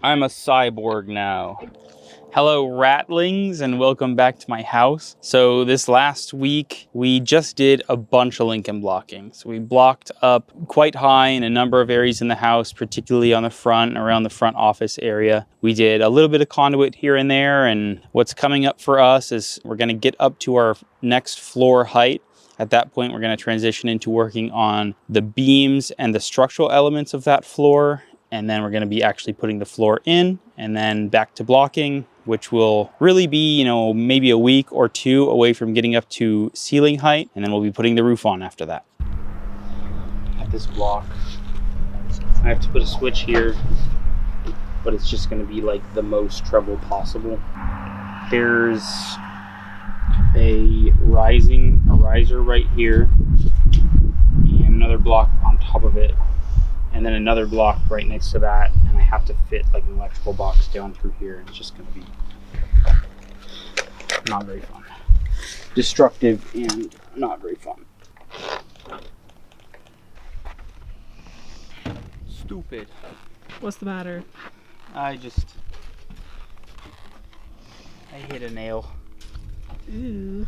I'm a cyborg now. Hello ratlings and welcome back to my house. So this last week we just did a bunch of Lincoln blocking. So we blocked up quite high in a number of areas in the house, particularly on the front and around the front office area. We did a little bit of conduit here and there, and what's coming up for us is we're going to get up to our next floor height. At that point, we're going to transition into working on the beams and the structural elements of that floor. And then we're going to be actually putting the floor in and then back to blocking, which will really be, maybe a week or two away from getting up to ceiling height. And then we'll be putting the roof on after that. At this block, I have to put a switch here, but it's just going to be like the most treble possible. There's a riser right here and another block on top of it. And then another block right next to that, and I have to fit like an electrical box down through here. It's just going to be not very fun. Destructive and not very fun. Stupid. What's the matter? I hit a nail. Ooh.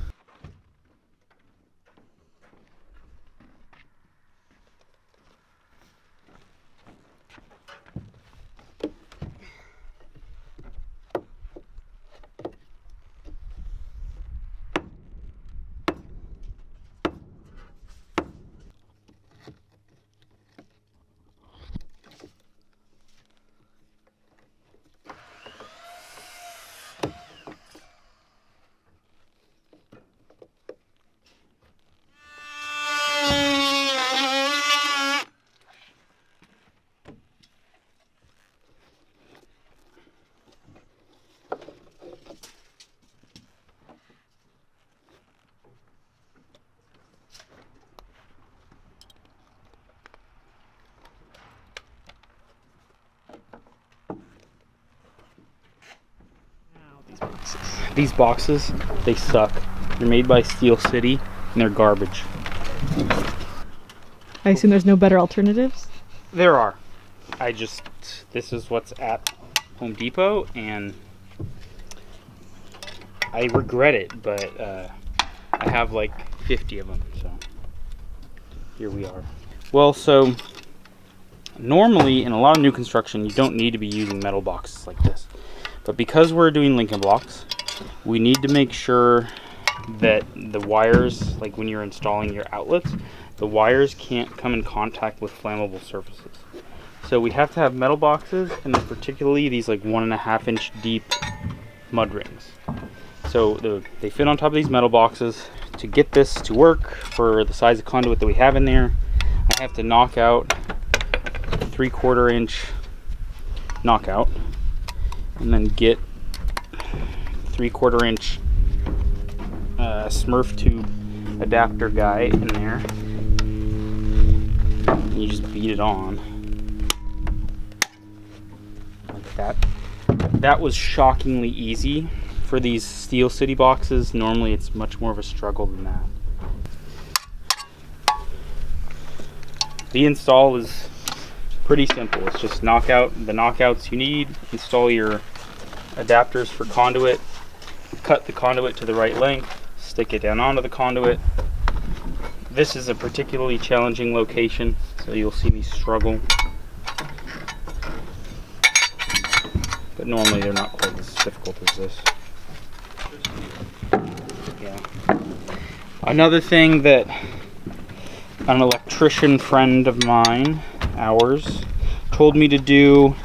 These boxes, they suck. They're made by Steel City and they're garbage. I assume there's no better alternatives? There are. This is what's at Home Depot and I regret it, but I have like 50 of them, so here we are. Well, so normally in a lot of new construction, you don't need to be using metal boxes like this. But because we're doing Lincoln blocks, we need to make sure that the wires, like when you're installing your outlets, the wires can't come in contact with flammable surfaces. So we have to have metal boxes, and then particularly these like 1.5 inch deep mud rings. So they fit on top of these metal boxes. To get this to work for the size of conduit that we have in there, I have to knock out a 3/4 inch knockout, and then get 3/4 inch Smurf tube adapter guy in there. And you just beat it on like that. That was shockingly easy for these Steel City boxes. Normally it's much more of a struggle than that. The install is pretty simple. It's just knock out the knockouts you need, install your adapters for conduit, cut the conduit to the right length, stick it down onto the conduit. This is a particularly challenging location, so you'll see me struggle. But normally they're not quite as difficult as this. Yeah. Another thing that an electrician friend of mine, ours, told me to do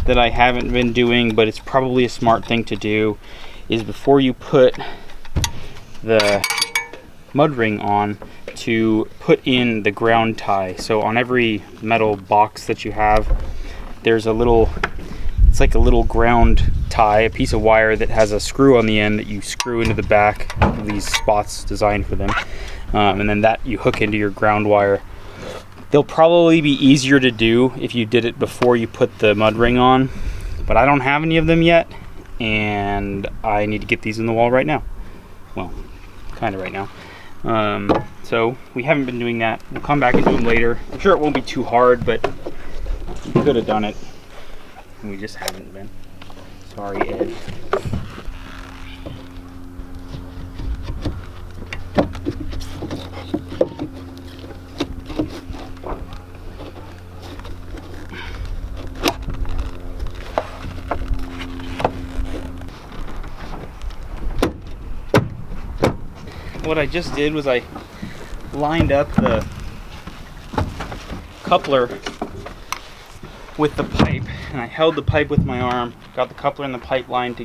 that I haven't been doing, but it's probably a smart thing to do, is before you put the mud ring on, to put in the ground tie. So on every metal box that you have, there's it's like a little ground tie, a piece of wire that has a screw on the end that you screw into the back of these spots designed for them. And then that you hook into your ground wire. They'll probably be easier to do if you did it before you put the mud ring on, but I don't have any of them yet, and I need to get these in the wall right now. Well, kind of right now. So we haven't been doing that. We'll come back and do them later. I'm sure it won't be too hard, but we could have done it. and we just haven't been. Sorry, Ed. What I just did was I lined up the coupler with the pipe, and I held the pipe with my arm, got the coupler and the pipe lined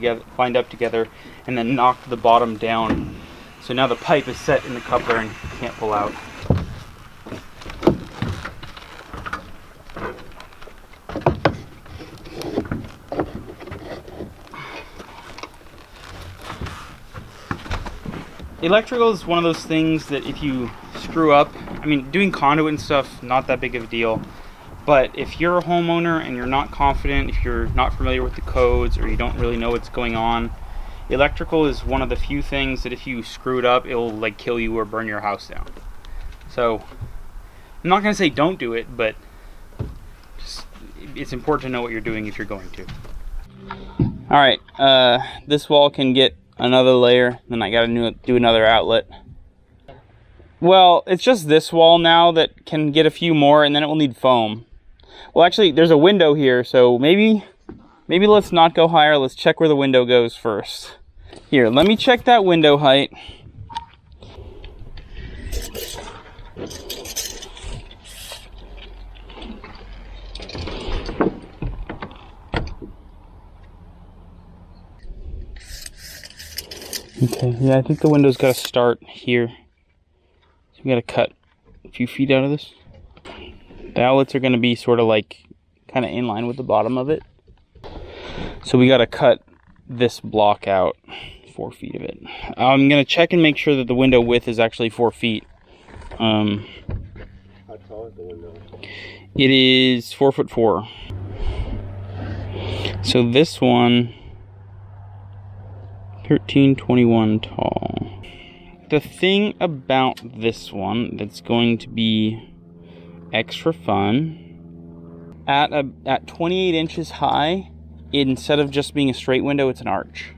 up together, and then knocked the bottom down. So now the pipe is set in the coupler and can't pull out. Electrical is one of those things that if you screw up, I mean, doing conduit and stuff, not that big of a deal. But if you're a homeowner and you're not confident, if you're not familiar with the codes or you don't really know what's going on, electrical is one of the few things that if you screw it up, it'll like kill you or burn your house down. So I'm not going to say don't do it, but just, it's important to know what you're doing if you're going to. All right, this wall can get another layer, then I got to do another outlet. Well, it's just this wall now that can get a few more, and then it will need foam. Well, actually, there's a window here, so maybe let's not go higher. Let's check where the window goes first. Here, let me check that window height. Okay, yeah, I think the window's got to start here. So we got to cut a few feet out of this. The outlets are going to be sort of like kind of in line with the bottom of it. So we got to cut this block out, 4 feet of it. I'm going to check and make sure that the window width is actually 4 feet. How tall is the window? It is 4'4". So this one, 1321 tall. The thing about this one that's going to be extra fun, at 28 inches high, instead of just being a straight window, it's an arch.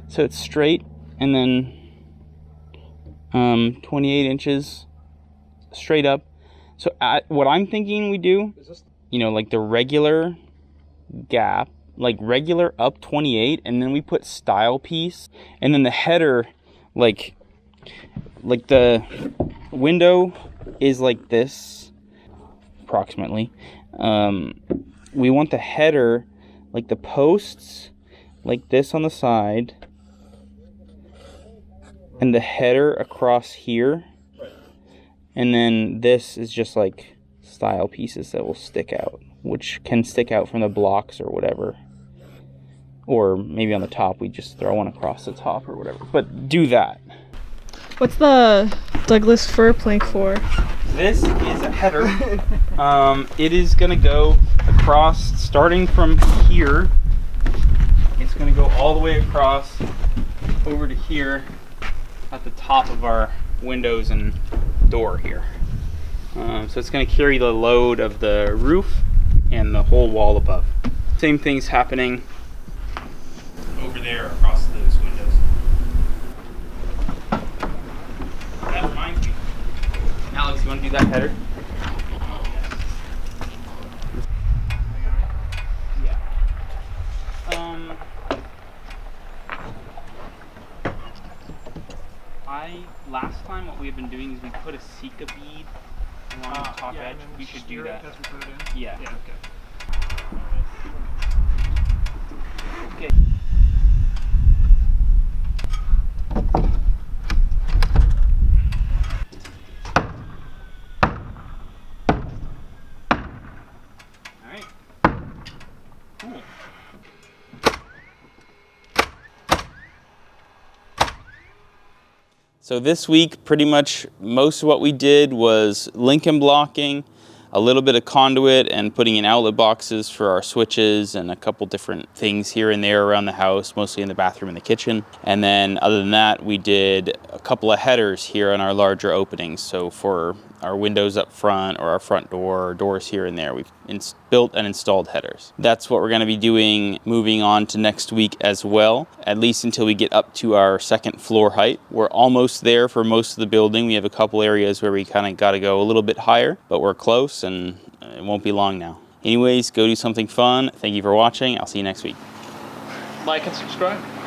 So it's straight and then 28 inches straight up. So what I'm thinking we do, you know, like the regular gap, like regular up 28, and then we put style piece, and then the header, like the window is like this approximately. We want the header, like the posts like this on the side, and the header across here, and then this is just like style pieces that will stick out, which can stick out from the blocks or whatever. Or maybe on the top we just throw one across the top or whatever. But do that. What's the Douglas fir plank for? This is a header. It is going to go across, starting from here. It's going to go all the way across over to here at the top of our windows and door here. So it's going to carry the load of the roof and the whole wall above. Same thing's happening over there across those windows. That reminds me. Alex, you want to do that header? Yeah. Last time what we've been doing is we put a Sika bead along the top edge. We should do that. Yeah. Yeah, okay. Okay. All right. Cool. So this week, pretty much most of what we did was Lincoln blocking, a little bit of conduit, and putting in outlet boxes for our switches and a couple different things here and there around the house, mostly in the bathroom and the kitchen. And then other than that, we did a couple of headers here on our larger openings. So for our windows up front or our front door or doors here and there. We've built and installed headers. That's what we're going to be doing moving on to next week as well, at least until we get up to our second floor height. We're almost there for most of the building. We have a couple areas where we kind of got to go a little bit higher, but we're close and it won't be long now. Anyways, go do something fun. Thank you for watching. I'll see you next week. Like and subscribe.